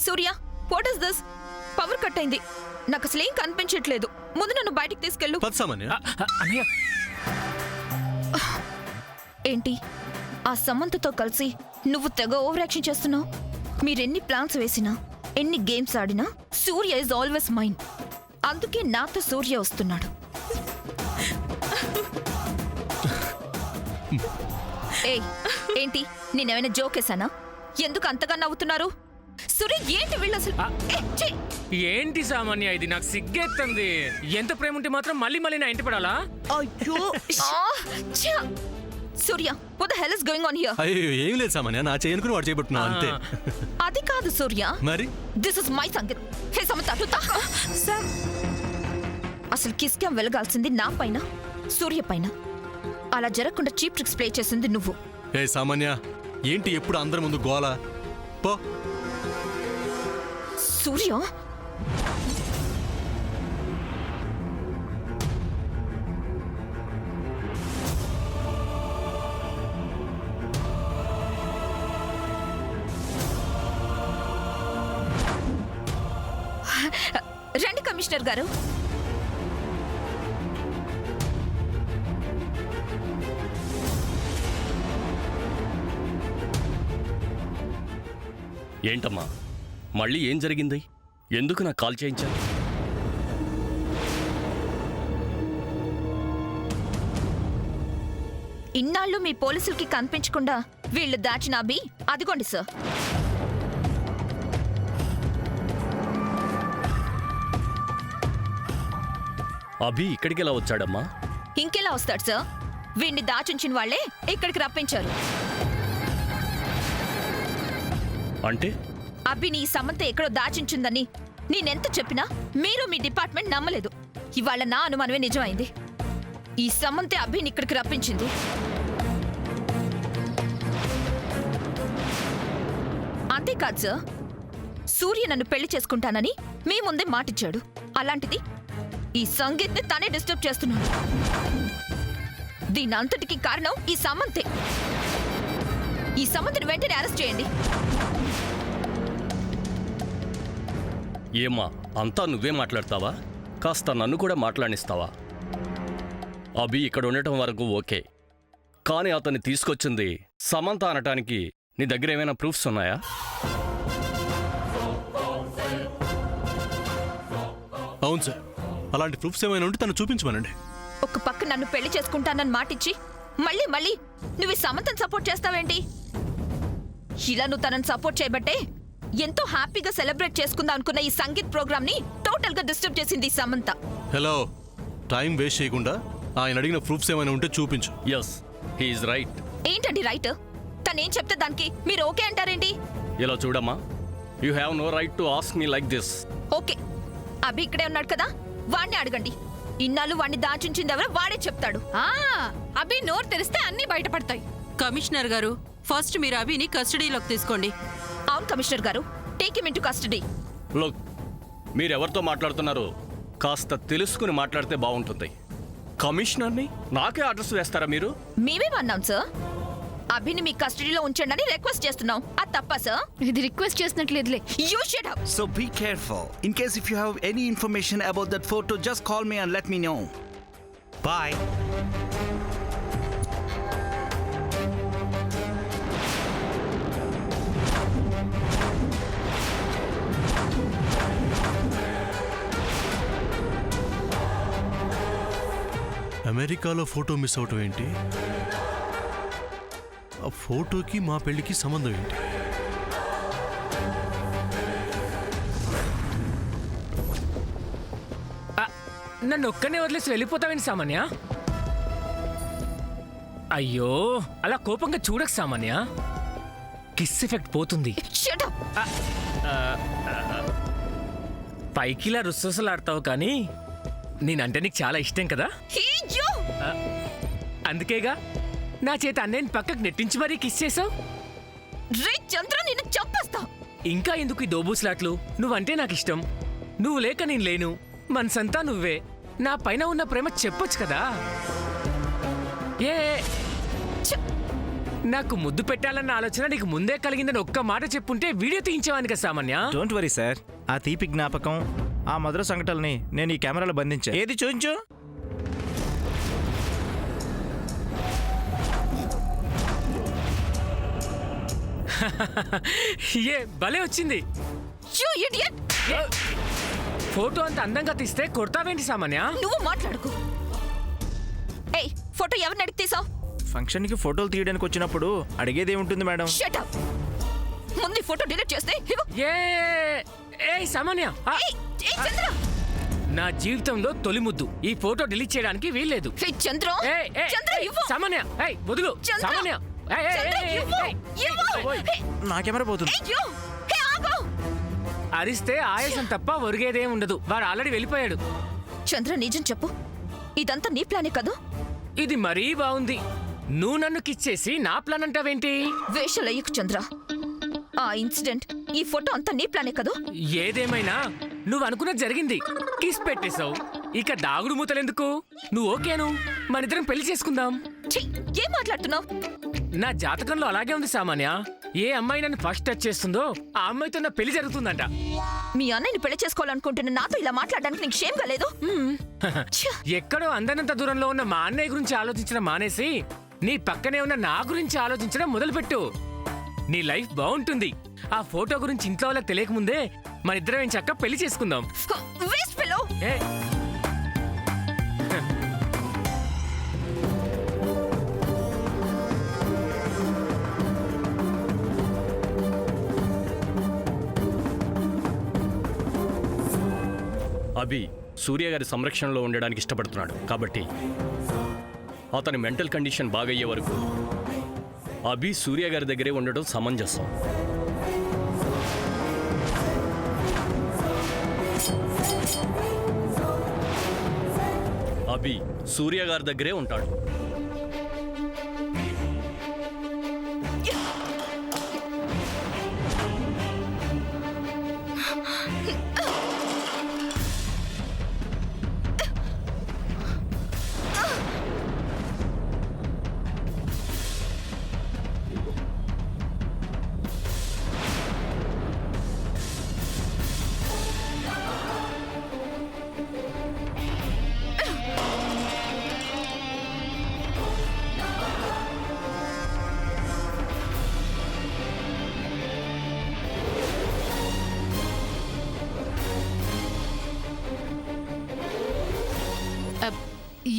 Surya, what is this? Power cut అయింది. నాకు అసలేం కనిపించట్లేదు. ముందు నన్ను బయటికి తీసుకెళ్ళు. ఏంటి ఆ సమంతతో కలిసి నువ్వు తెగ ఓవర్ యాక్షన్ చేస్తున్నావు? మీరెన్ని ప్లాన్స్ వేసినా, ఎన్ని గేమ్స్ ఆడినా సూర్య ఇస్ ఆల్వేస్ మైన్. అందుకే నాతో సూర్య వస్తున్నాడు. ఏయ్, ఏంటి నేనేమైనా జోకేసానా? ఎందుకు అంతగా నవ్వుతున్నారు? సూర్య, ఏంటి వీళ్ళు అసలు? ఏంటి సామాన్య ఇది? నాకు సిగ్గెత్తంది. ఎంత ప్రేమ ఉంటే మాత్రం మళ్ళీ మళ్ళీ నా ఇంటి పడాలా? అయ్యో సూర్య, what the hell is going on here? అయ్యో, ఏం లేదు సామాన్య, నా చేయనుకుని వాడు చేయబట్టున్నా అంతే. అది కాదు సూర్య, మరి this is my Sangeet. Hey Samatha, sir, అసలు కిస్ క్యామ్ వెలగాల్సింది నా పైన, సూర్య పైన. అలా జరగకుండా చీప్ ట్రిక్స్ ప్లే చేసింది నువ్వు. ఏ సామాన్య, ఏంటి ఎప్పుడు అందరి ముందు గోల? పో. సూర్య, రండి కమిషనర్ గారు. ఏంటమ్మా, మళ్ళీ ఏం జరిగింది? ఎందుకు నాకు కాల్ చేయించారు? ఇన్నాళ్ళు మీ పోలీసులకి కనిపించకుండా వీళ్ళు దాచిన అభి అదిగోండి సార్. అభి ఇక్కడికి ఎలా వచ్చాడమ్మా? ఇంకెలా వస్తాడు సార్? వీడిని దాచుంచిన వాళ్లే ఇక్కడికి రప్పించారు. అంటే అభిని ఈ సమంత ఎక్కడో దాచించుందని నేనెంత చెప్పినా మీరు మీ డిపార్ట్మెంట్ నమ్మలేదు. ఇవాళ నా అనుమానమే నిజమైంది. ఈ సమంతే అభిని ఇక్కడికి రప్పించింది. అంతేకాదు సార్, సూర్య నన్ను పెళ్లి చేసుకుంటానని మీ ముందే మాటిచ్చాడు. అలాంటిది ఈ సంగీత్ని తనే డిస్టర్బ్ చేస్తున్నాడు. దీని అంతటికి కారణం ఈ సమంతే. ఈ సమంతని వెంటనే అరెస్ట్ చేయండి. ఏమ్మా, అంతా నువ్వే మాట్లాడతావా? కాస్త నన్ను కూడా మాట్లాడిస్తావా? అభి ఇక్కడ ఉండటం వరకు ఓకే, కానీ అతన్ని తీసుకొచ్చింది సమంత అనటానికి నీ దగ్గర ఏమైనా ప్రూఫ్స్ ఉన్నాయా? అవును సార్, అలాంటి ప్రూఫ్స్ ఏమైనా ఉంటే తను చూపించమనండి. ఒక పక్క నన్ను పెళ్లి చేసుకుంటానని మాటిచ్చి మళ్ళీ మళ్ళీ నువ్వు ఈ సమంతను సపోర్ట్ చేస్తావేంటి? ఇలా నువ్వు తనని సపోర్ట్ చేయబట్టే ఎంతో హ్యాపీగా సెలబ్రేట్ చేసుకుందాం అనుకున్న ఈ సంగీత్ ప్రోగ్రామ్ ని టోటల్ గా డిస్టర్బ్ చేసింది ఈ సమంత. హలో, టైం వేస్ట్ చేయకుండా ఆయన అడిగిన ప్రూఫ్స్ ఏమైనా ఉంటే చూపించు. Yes, he is right. ఏంటండి రైట్? తనేం చెప్తే దానికి మీరు ఓకే అంటారేంటి? ఇలా చూడమ్మా, you have no right to ask me like this. Okay, Abhi ఇక్కడే ఉన్నాడు కదా, వాడిని అడగండి. ఇన్నాళ్ళు వాడిని దాచుంచింది ఎవరో వాడే చెప్తాడు. అభి నోరు తెరిస్తే అన్నీ బయటపడతాయి. కమిషనర్ గారు, ఫస్ట్ మీరు అభిని కస్టడీలోకి తీసుకోండి. అవును కమిషనర్ గారు, take him into custody. Look, మీరెవరితో మాట్లాడుతున్నారో కాస్త తెలుసుకుని మాట్లాడితే బాగుంటుంది. కమిషనర్ని నాకే అడ్రస్ వేస్తారా మీరు? మేమేమన్నాం సార్? అభిని మీ కస్టడీలో ఉంచండి అని రిక్వెస్ట్ చేస్తున్నాం. అది తప్పా సార్? ఇది రిక్వెస్ట్ చేసినట్లేదులే. You shut up. So be careful. In case if you have any information about that photo, just call me and let me know. Bye. అమెరికాలో ఫోటో మిస్ అవటం ఏంటి? ఆ ఫోటోకి మా పెళ్లికి సంబంధం ఏంటి? నన్ను ఒక్కనే వదిలేసి వెళ్ళిపోతావేంటి సామాన్య? అయ్యో, అలా కోపంగా చూడకు సామాన్య, కిస్ ఎఫెక్ట్ పోతుంది. Shut up. పైకిలా రుసరుసలాడతావు కానీ నేనంటే నీకు చాలా ఇష్టం కదా, అందుకేగా నా చేత అన్నయ్యని పక్కకు నెట్టించి మరీ కిస్ చేసావు. రే చంద్ర, నిన్ను చంపేస్తా. ఇంకా ఎందుకు ఈ దోబూసులాట్లు? నువ్వంటే నాకు ఇష్టం, నువ్వు లేక నేను లేను, మనసంతా నువ్వే. నా పైన ఉన్న ప్రేమ చెప్పొచ్చు కదా. ఏ నాకు ముద్దు పెట్టాలన్న ఆలోచన నీకు ముందే కలిగిందని ఒక్క మాట చెప్పుంటే వీడియో తీయించేవాని కదా సామాన్య. డోంట్ వరీ సార్, ఆ తీపి జ్ఞాపకం, ఆ మధుర సంఘటనల్ని నేను ఈ కెమెరాలో బంధించా. ఏది చూపించు. ఏ భలే వచ్చింది. You idiot! ఫోటో అంత అందంగా తీస్తే కొడతావేంటి సామాన్య? నువ్వు మాట్లాడుకు. ఏయ్, ఫోటో ఎవరిని అడిగి తీసావు? ఫంక్షన్కి ఫోటోలు తీయడానికి వచ్చినప్పుడు అడిగేదే ఉంటుంది మేడం. Shut up. ముందు ఈ ఫోటో డిలీట్ చేస్తే ఇవ్వు. ఏ సామాన్య, ఏయ్, ఏయ్ చంద్ర. నా జీవితంలో తొలి ముద్దు. ఈ ఫోటో డిలీట్ చేయడానికి వీల్లేదు. ఏయ్ చంద్ర. చంద్ర ఇవ్వు. సామాన్య, వదులు చంద్ర. సామాన్య. చంద్ర ఇవ్వు. ఇవ్వు. నా కెమెరా పోతుంది. ఏయ్ యో. హే ఆగు. అరిస్తే ఆయాసం తప్ప ఒరిగేదేం ఉండదు. వాడు ఆల్రెడీ వెళ్ళిపోయాడు. చంద్ర నిజం చెప్పు, ఇదంతా నీ ప్లానే కదా? ఇది మరీ బాగుంది. నువ్వు నన్ను కిచ్చేసి నా ప్లాన్ అంటావేంటి? వేషలయ్యకు చంద్ర. ఆ ఇన్సిడెంట్, ఈ ఫోటో అంతా నీ ప్లానే కదా? ఏదేమైనా నువ్వు అనుకున్నది జరిగింది. కిస్ పెట్టేశావు. ఇక దాగుడు మూతలెందుకు? నువ్వు ఓకేను, మనిద్దరం పెళ్లి చేసుకుందాం. ఛీ, ఏం మాట్లాడుతున్నావు? నా జాతకంలో అలాగే ఉంది సామాన్య. ఏ అమ్మాయి నన్ను ఫస్ట్ టచ్ చేస్తుందో ఆ అమ్మాయితో నా పెళ్లి జరుగుతుందంట. మీ అన్నయ్యని పెళ్లి చేసుకోవాలనుకుంటున్న నాతో ఇలా మాట్లాడడానికి నీకు షేమ్ గా లేదు? ఛ, ఎక్కడో అందనంత దూరంలో ఉన్న మా అన్నయ్య గురించి ఆలోచించడం మానేసి నీ పక్కనే ఉన్న నా గురించి ఆలోచించడం మొదలుపెట్టు. నీ లైఫ్ బాగుంటుంది. ఆ ఫోటో గురించి ఇంట్లో వాళ్ళకి తెలియకముందే మన ఇద్దరం ఏం చక్క పెళ్లి చేసుకుందాం. Waste fellow. ఏ అభి సూర్య గారి సంరక్షణలో ఉండడానికి ఇష్టపడుతున్నాడు కాబట్టి అతని మెంటల్ కండిషన్ బాగయ్యే వరకు అభి సూర్య గారి దగ్గరే ఉండడం సమంజసం. అభి సూర్య గారి దగ్గరే ఉంటాడు.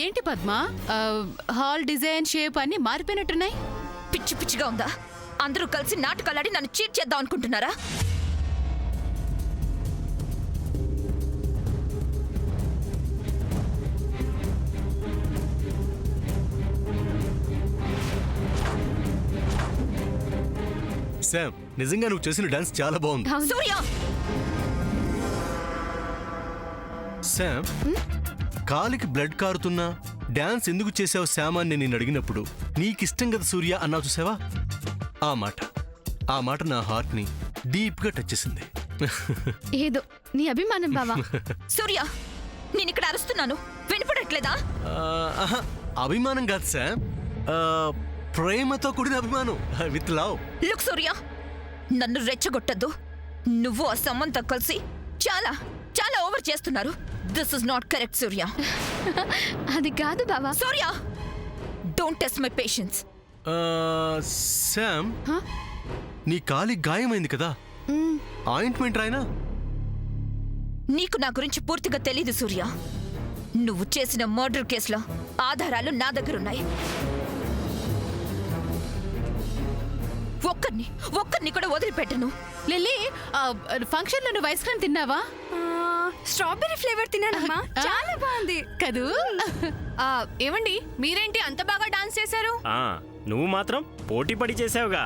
ఏంటి పద్మ, హాల్ డిజైన్ షేప్ అన్ని మారిపోయినట్టున్నాయి. పిచ్చి పిచ్చిగా ఉందా? అందరూ కలిసి నాటకాలాడి నన్ను చీట్ చేద్దాం అనుకుంటున్నారా? శామ్, నిజంగా నువ్వు చేసిన డాన్స్ చాలా బాగుంది. సూర్య, శామ్, కాలికి బ్లడ్ కారుతున్నా డాన్స్ ఎందుకు చేసావు శామ్ అని నేను అడిగినప్పుడు నీకిష్టం కదా సూర్య అన్నావు చూసావా? ఆ మాట నా హార్ట్ ని డీప్ గా టచ్ చేసింది. ఏదో నీ అభిమానం బావా. సూర్య, నేను ఇక్కడ అరుస్తున్నాను, వినపడట్లేదా? ఆహా, అభిమానం కాదు శామ్, ప్రేమతో కూడిన అభిమానం, విత్ లవ్. లుక్ సూర్య, నన్ను రెచ్చగొట్టద్దు. నువ్వు ఆ సమంత కలిసి చాలా చాలా ఓవర్ చేస్తున్నారు. This is not correct Surya. అది కాదు బావా. Surya, don't test my patience. Sam, నీ కాలి గాయమైంది కదా, ఆయింట్మెంట్ రాయనా? నీకు నా గురించి పూర్తిగా తెలీదు సూర్య. నువ్వు చేసిన మర్డర్ కేసులో ఆధారాలు నా దగ్గరున్నాయి. ఒక్కరిని కూడా వదిలిపెట్టను. లిల్లీ, ఫంక్షన్ లో నువ్వు ఐస్ క్రీమ్ తిన్నావా? స్ట్రాబెర్రీ ఫ్లేవర్ తిన్నానమ్మా, చాలా బాగుంది కదూ? ఏమండి, మీరేంటి అంత బాగా డాన్స్ చేశారు? నువ్వు మాత్రం పోటీ పడి చేసావుగా.